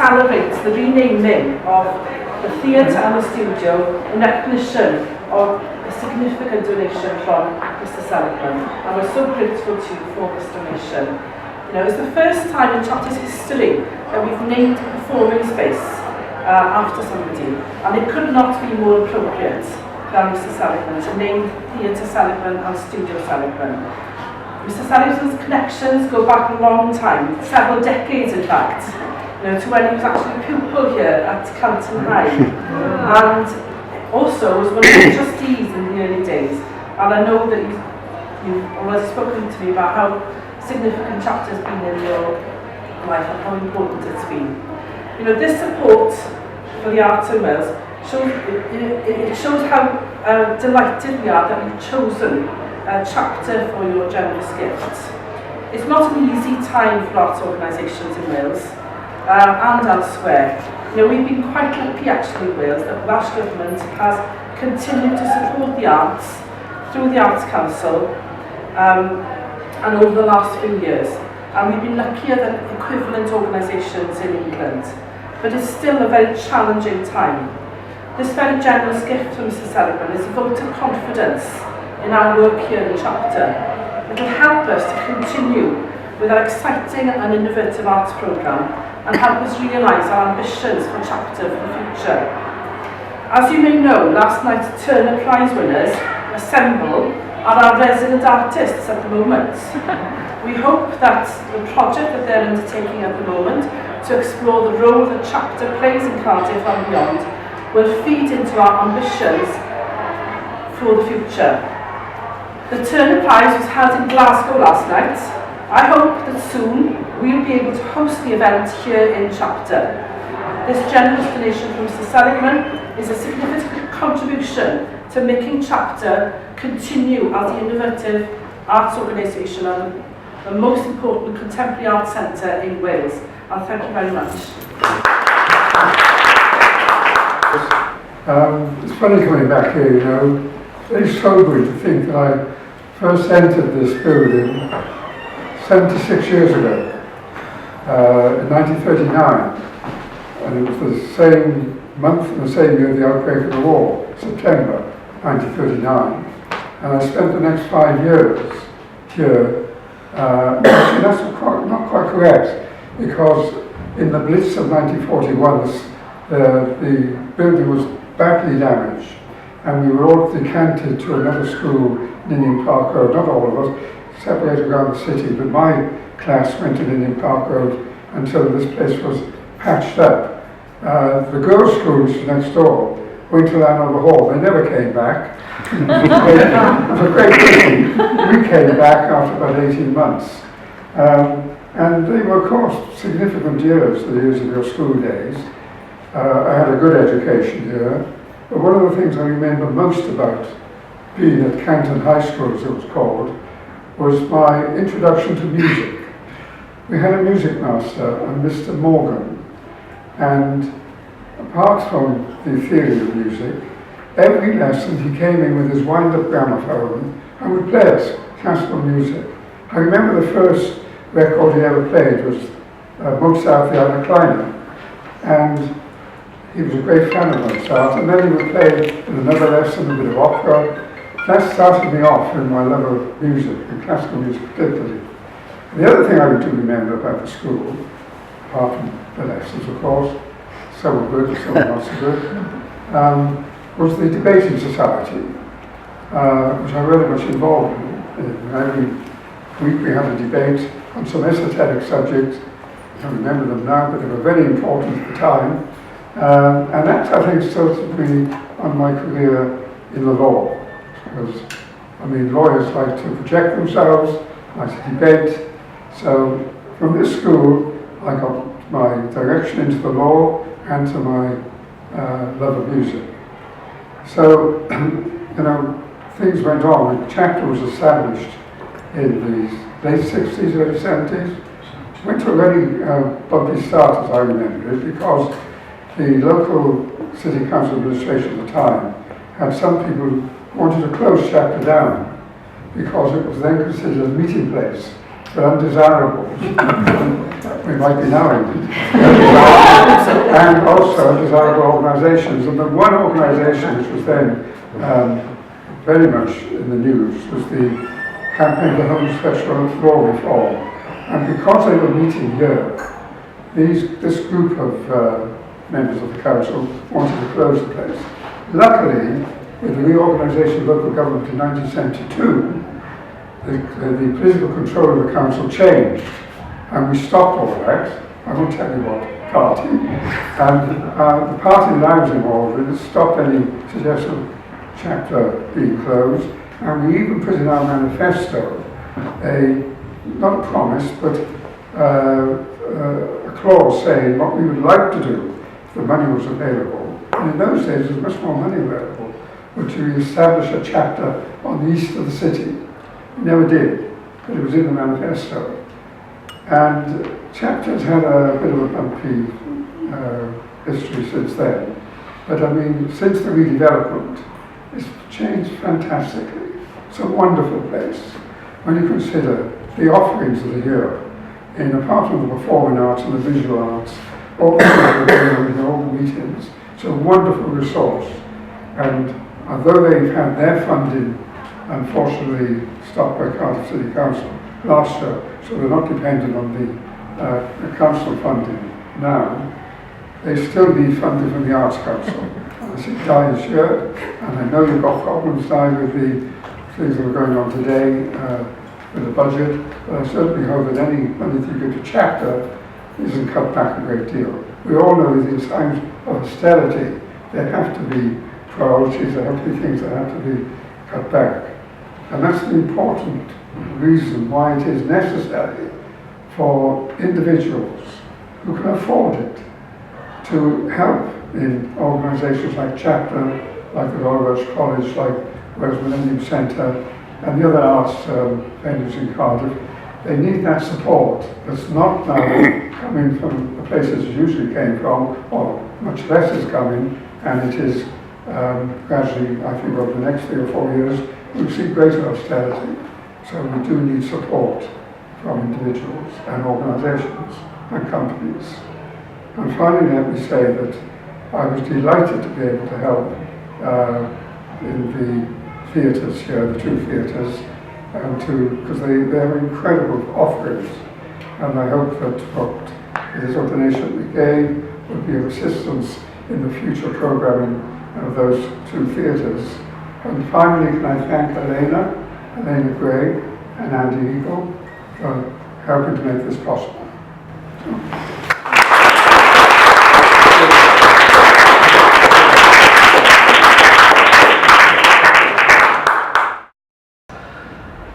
celebrates the renaming of the theatre and the studio in recognition of a significant donation from Mr. Seligman, and we're so grateful to you for this donation. You know, it's the first time in Chapter's history that we've named a performing space after somebody, and it could not be more appropriate than Mr. Seligman to name Theatre Seligman and Studio Seligman. Mr. Seligman's connections go back a long time, several decades in fact, you know, to when he was actually a pupil here at Canton High, and also was one of the trustees in the early days. And I know that you've already spoken to me about how significant Chapter has been in your life and how important it's been. You know, this support for the arts in Wales shows, it shows how delighted we are that you've chosen Chapter for your generous gift. It's not an easy time for arts organisations in Wales and elsewhere. You know, we've been quite lucky actually in Wales that the Welsh Government has continued to support the arts through the Arts Council and over the last few years. And we've been luckier than equivalent organisations in England. But it's still a very challenging time. This very generous gift from Mr. Seligman is a vote of confidence in our work here in Chapter. It will help us to continue with our exciting and innovative arts programme and help us realise our ambitions for Chapter for the future. As you may know, last night's Turner Prize winners assemble are our resident artists at the moment. We hope that the project that they're undertaking at the moment to explore the role that Chapter plays in Cardiff and beyond will feed into our ambitions for the future. The Turner Prize was held in Glasgow last night. I hope that soon we'll be able to host the event here in Chapter. This generous donation from Mr. Seligman is a significant contribution to making Chapter continue as the innovative arts organisation and the most important contemporary arts centre in Wales. And thank you very much. It's funny coming back here, you know. Very sobering to think that I first entered this building 76 years ago, in 1939, and it was the same month and the same year of the outbreak of the war, September 1939, and I spent the next 5 years here. Actually, that's not quite correct, because in the Blitz of 1941, the building was badly damaged, and we were all decanted to another school in Indian Park Road. Not all of us, separated around the city, but my class went to Indian Park Road until this place was patched up. The girls' school, which was next door, went to Landover Hall. They never came back. It was a great pity. We came back after about 18 months. And they were, of course, significant years, the years of your school days. I had a good education here. But one of the things I remember most about being at Canton High School, as it was called, was my introduction to music. We had a music master, a Mr. Morgan, and apart from the theory of music, every lesson he came in with his wind-up gramophone and would play us classical music. I remember the first record he ever played was Mozart the Anacliner, and he was a great fan of Mozart, and then he would play in another lesson a bit of opera. That started me off in my love of music, and classical music particularly. And the other thing I do remember about the school, apart from the lessons of course, some were good, some were not so good, was the debating society, which I'm very much involved in. Every week we had a debate on some esoteric subject. I don't remember them now, but they were very important at the time. And that, I think, started me on my career in the law. Because, I mean, lawyers like to project themselves, like to debate. So from this school, I got my direction into the law and to my love of music. So, you know, things went on. The chapter was established in the late 60s, early 70s. Went to a very bumpy start, as I remember it, because the local city council administration at the time had some people who wanted to close chapter down because it was then considered a meeting place but undesirables. We might be now indeed. And also desirable organisations. And the one organisation which was then very much in the news was the Campaign for Home Special Law Reform. And because they were meeting here, this group of members of the council wanted to close the place. Luckily, with the reorganisation of local government in 1972, the political control of the council changed, and we stopped all that. I won't tell you what party. And the party that I was involved with stopped any suggestion of chapter being closed, and we even put in our manifesto not a promise, but a clause saying what we would like to do if the money was available. And in those days there was much more money available, but to establish a chapter on the east of the city. We never did, but it was in the manifesto. And chapters had a bit of a bumpy history since then. But I mean, since the redevelopment, it's changed fantastically. It's a wonderful place. When you consider the offerings of the year, apart from the performing arts and the visual arts, all the things that are going on in all the meetings, it's a wonderful resource. And although they've had their funding unfortunately stopped by Cardiff City Council last year, so they're not dependent on the council funding now, they still need funding from the Arts Council. And I see Di is here, and I know you've got problems, Di, with the things that are going on today with the budget, but I certainly hope that any money that you give to chapter isn't cut back a great deal. We all know that in times of austerity, there have to be priorities, there have to be things that have to be cut back. And that's the important reason why it is necessary for individuals who can afford it to help in organisations like Chapter, like the Royal Welsh College, like Wales Millennium Centre, and the other arts venues in Cardiff. They need that support that's not now coming from the places it usually came from, or much less is coming, and it is gradually, I think, over the next 3 or 4 years, we'll see greater austerity. So we do need support from individuals and organisations and companies. And finally, let me say that I was delighted to be able to help in the theatres here, the 2 theatres, because they have incredible offerings. And I hope that what this donation we gave would be of assistance in the future programming of those 2 theatres. And finally, can I thank Elena Gray and Andy Eagle for helping to make this possible.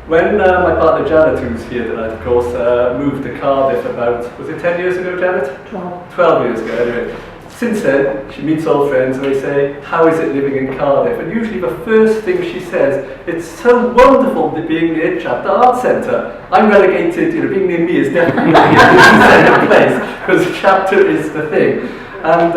When my partner Janet, who's here tonight, of course, moved to Cardiff about, was it 10 years ago, Janet? 12 years ago, anyway. Since then, she meets old friends and they say, how is it living in Cardiff? And usually the first thing she says, it's so wonderful being near Chapter Arts Centre. I'm relegated, being near me is definitely the place, because Chapter is the thing. And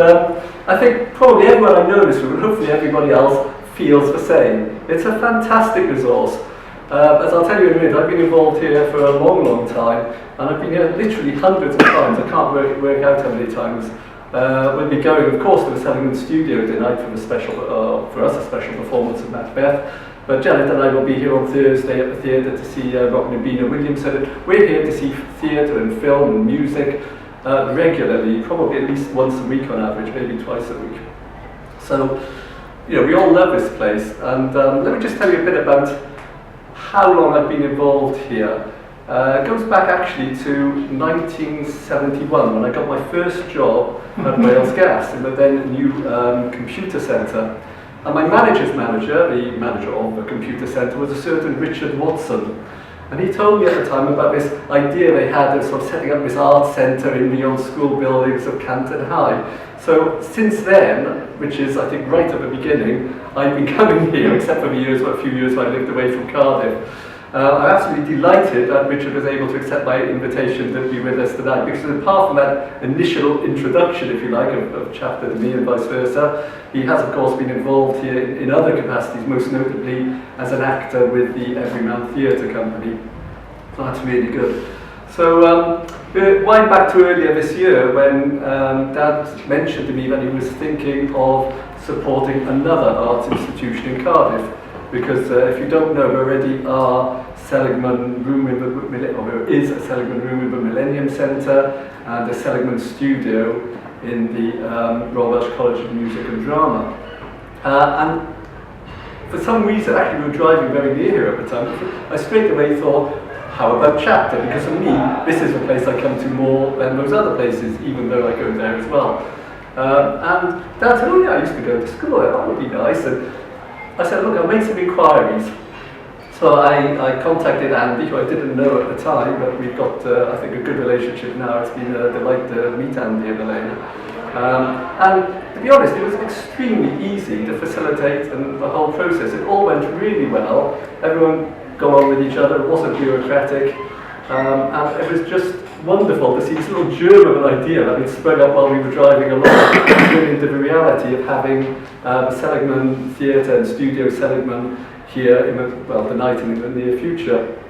I think probably everyone I know in this room, and hopefully everybody else, feels the same. It's a fantastic resource. As I'll tell you in a minute, I've been involved here for a long, long time, and I've been here literally hundreds of times. I can't work out how many times. We'll be going, of course, to the Seligman studio tonight for a special performance of Macbeth. But Janet and I will be here on Thursday at the theatre to see Robin and Bina Williamson. We're here to see theatre and film and music regularly, probably at least once a week on average, maybe twice a week. So, we all love this place. And let me just tell you a bit about how long I've been involved here. It goes back actually to 1971 when I got my first job at Wales Gas in the then new computer centre. And my manager's manager, the manager of the computer centre, was a certain Richard Watson. And he told me at the time about this idea they had of sort of setting up this art centre in the old school buildings of Canton High. So since then, which is I think right at the beginning, I've been coming here, except for a few years when I lived away from Cardiff. I'm absolutely delighted that Richard was able to accept my invitation to be with us tonight, because apart from that initial introduction, if you like, of Chapter to me and vice versa, he has of course been involved here in other capacities, most notably as an actor with the Everyman Theatre Company. So that's really good. So wind back to earlier this year when Dad mentioned to me that he was thinking of supporting another arts institution in Cardiff, because if you don't know, there already are Seligman room in the, or there is a Seligman room in the Millennium Centre and a Seligman studio in the Royal Welsh College of Music and Drama. And for some reason, actually we were driving very near here at the time, I straight away thought, how about Chapter? Because for me, this is a place I come to more than those other places, even though I go there as well. And Dad said, oh yeah, I used to go to school, that would be nice. And I said, look, I'll make some inquiries. So I contacted Andy, who I didn't know at the time, but we've got, I think, a good relationship now. It's been a delight to meet Andy and Elaine. And to be honest, it was extremely easy to facilitate and the whole process. It all went really well. Everyone got on with each other. It wasn't bureaucratic. And it was just wonderful to see this little germ of an idea that had sprung up while we were driving along turn into the reality of having the Seligman Theatre and Studio Seligman here in the night and in the near future.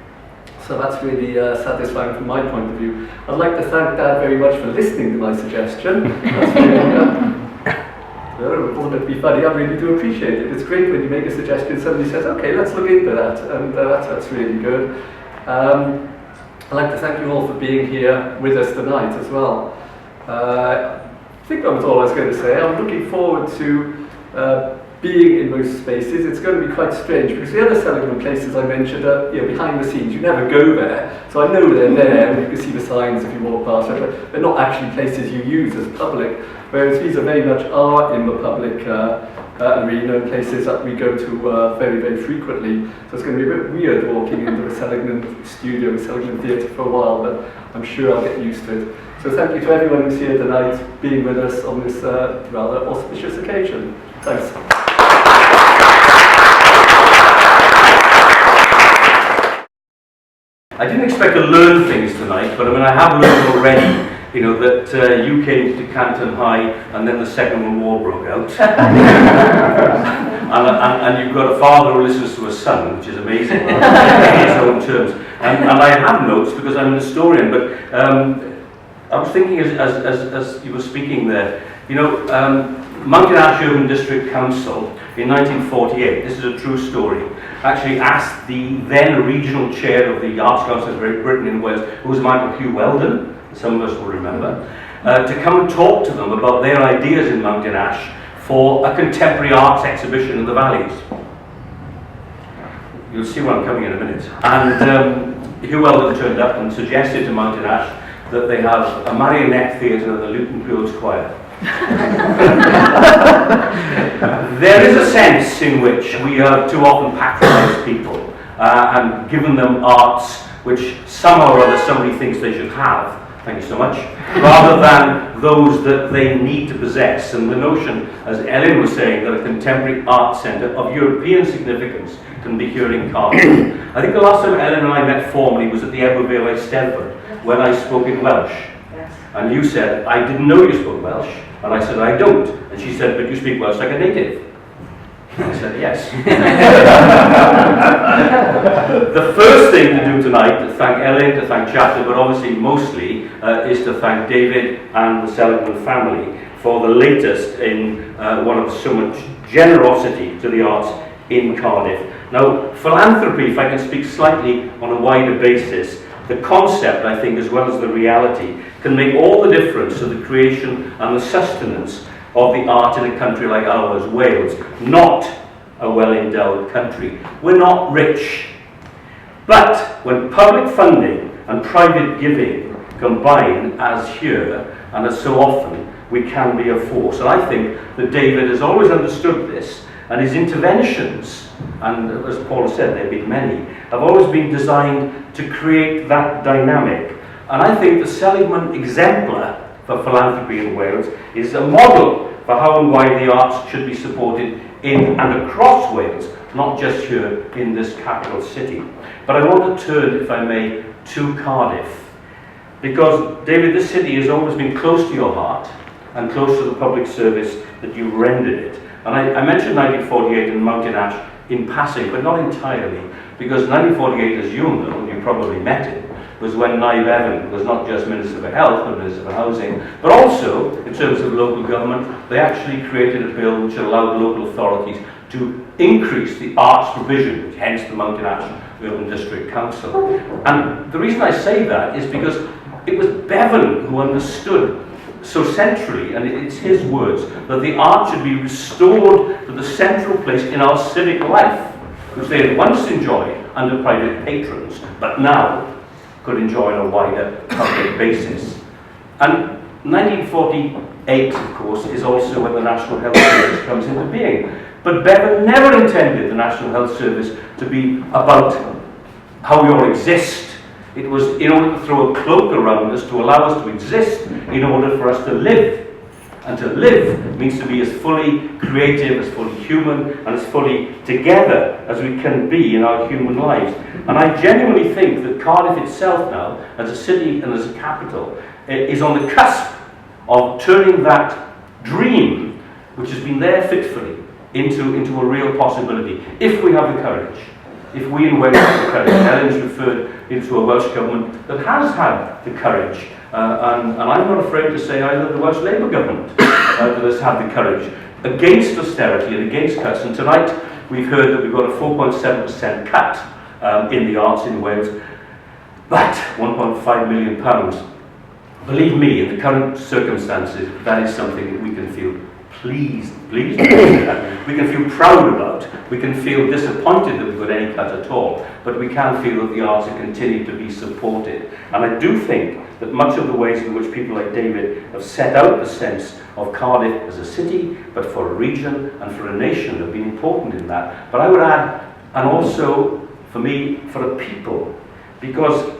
So that's really satisfying from my point of view. I'd like to thank Dad very much for listening to my suggestion. That's really, it wasn't meant to be funny, I really do appreciate it. It's great when you make a suggestion, somebody says, okay, let's look into that, and that's really good. I'd like to thank you all for being here with us tonight as well. I think that was all I was going to say. I'm looking forward to being in those spaces. It's going to be quite strange because the other Seligman places I mentioned are behind the scenes. You never go there, so I know they're there and you can see the signs if you walk past them, but they're not actually places you use as public, whereas these are very much are in the public arena and places that we go to very, very frequently. So it's going to be a bit weird walking into the Seligman studio, the Seligman Theatre for a while, but I'm sure I'll get used to it. So thank you to everyone who's here tonight, being with us on this rather auspicious occasion. Thanks. I didn't expect to learn things tonight, but I mean I have learned already, you know, that you came to Canton High and then the Second World War broke out. and you've got a father who listens to a son, which is amazing, in his own terms. And I have notes because I'm an historian, but I was thinking as you were speaking there, you know, Mountain Ash Urban District Council in 1948, this is a true story, actually asked the then regional chair of the Arts Council of Great Britain in Wales, who was Michael Hugh Weldon, some of us will remember, to come and talk to them about their ideas in Mountain Ash for a contemporary arts exhibition in the valleys. You'll see where I'm coming in a minute. And Hugh Weldon turned up and suggested to Mountain Ash that they have a marionette theatre and the Luton Fields Choir. There is a sense in which we have too often patronised people and given them arts which somehow or other somebody thinks they should have, thank you so much, rather than those that they need to possess. And the notion, as Ellen was saying, that a contemporary art centre of European significance can be here in Cardiff. I think the last time Ellen and I met formally was at the Ebervale Eisteddfod when I spoke in Welsh. And you said, I didn't know you spoke Welsh. And I said, I don't. And she said, but you speak Welsh like a native. And I said, yes. The first thing to do tonight, to thank Ellen, to thank Chapter, but obviously mostly, is to thank David and the Seligman family for the latest in one of so much generosity to the arts in Cardiff. Now, philanthropy, if I can speak slightly on a wider basis, the concept, I think, as well as the reality, can make all the difference to the creation and the sustenance of the art in a country like ours, Wales, not a well-endowed country. We're not rich. But when public funding and private giving combine, as here, and as so often, we can be a force. And I think that David has always understood this, and his interventions, and as Paul said, there have been many, have always been designed to create that dynamic. And I think the Seligman exemplar for philanthropy in Wales is a model for how and why the arts should be supported in and across Wales, not just here in this capital city. But I want to turn, if I may, to Cardiff. Because, David, this city has always been close to your heart and close to the public service that you've rendered it. And I mentioned 1948 and Mountain Ash in passing, but not entirely, because 1948, as you'll know, and you probably met him, was when Nye Bevan was not just Minister for Health, but Minister for Housing, but also, in terms of local government, they actually created a bill which allowed local authorities to increase the arts provision, hence the Mountain Ash Urban District Council. And the reason I say that is because it was Bevan who understood so centrally, and it's his words, that the arts should be restored to the central place in our civic life, which they had once enjoyed under private patrons, but now could enjoy on a wider public basis. And 1948, of course, is also when the National Health Service comes into being. But Bevan never intended the National Health Service to be about how we all exist. It was in order to throw a cloak around us to allow us to exist in order for us to live. And to live means to be as fully creative, as fully human, and as fully together as we can be in our human lives. And I genuinely think that Cardiff itself now, as a city and as a capital, is on the cusp of turning that dream, which has been there fitfully, into a real possibility, if we have the courage. If we in Wales have the courage. Ellen's referred into a Welsh government that has had the courage, and I'm not afraid to say either the Welsh Labour government that has had the courage against austerity and against cuts. And tonight we've heard that we've got a 4.7% cut in the arts in Wales. That £1.5 million. Believe me, in the current circumstances, that is something that we can feel pleased, we can feel proud about, we can feel disappointed that we've got any cut at all, but we can feel that the arts are continuing to be supported. And I do think that much of the ways in which people like David have set out the sense of Cardiff as a city, but for a region and for a nation, have been important in that. But I would add, and also for me, for a people, because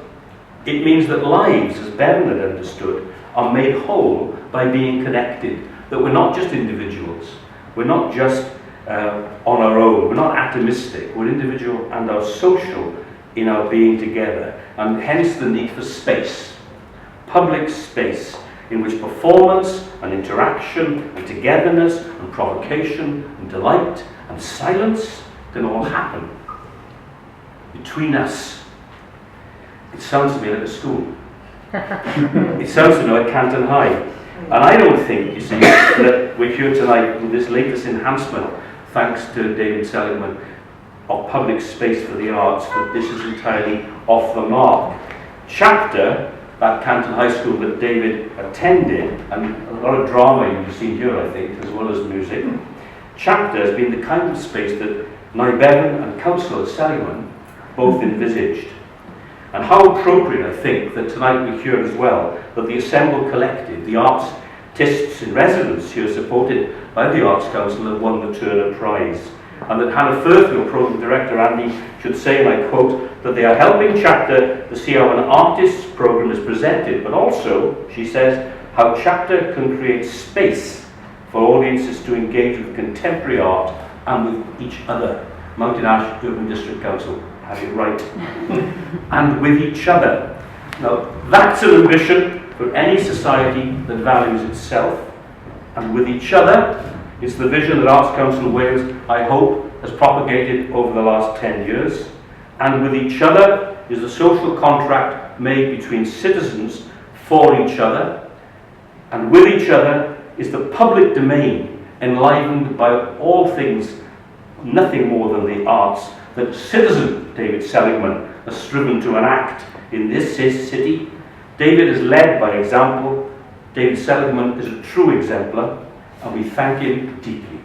it means that lives, as Bevan had understood, are made whole by being connected. That we're not just individuals, we're not just on our own, we're not atomistic, we're individual and are social in our being together, and hence the need for space, public space, in which performance and interaction and togetherness and provocation and delight and silence can all happen between us. It sounds to me like a school. It sounds to me like Canton High. And I don't think, you see, that we're here tonight with this latest enhancement, thanks to David Seligman, of public space for the arts, that this is entirely off the mark. Chapter, that Canton High School that David attended, and a lot of drama you've seen here, I think, as well as music. Chapter has been the kind of space that Nye Bevan and Councillor Seligman both envisaged. And how appropriate, I think, that tonight we hear as well that the assembled collective, the artists in residence here supported by the Arts Council, have won the Turner Prize. And that Hannah Firthfield, Programme Director Andy, should say, and I quote, that they are helping Chapter to see how an artist's programme is presented, but also, she says, how Chapter can create space for audiences to engage with contemporary art and with each other. Mountain Ash Urban District Council have it right. And with each other. Now, that's an ambition for any society that values itself. And with each other, it's the vision that Arts Council Wales, I hope, has propagated over the last 10 years. And with each other is the social contract made between citizens for each other. And with each other is the public domain, enlivened by all things, nothing more than the arts, that citizen David Seligman has striven to enact in this city. David is led by example. David Seligman is a true exemplar, and we thank him deeply.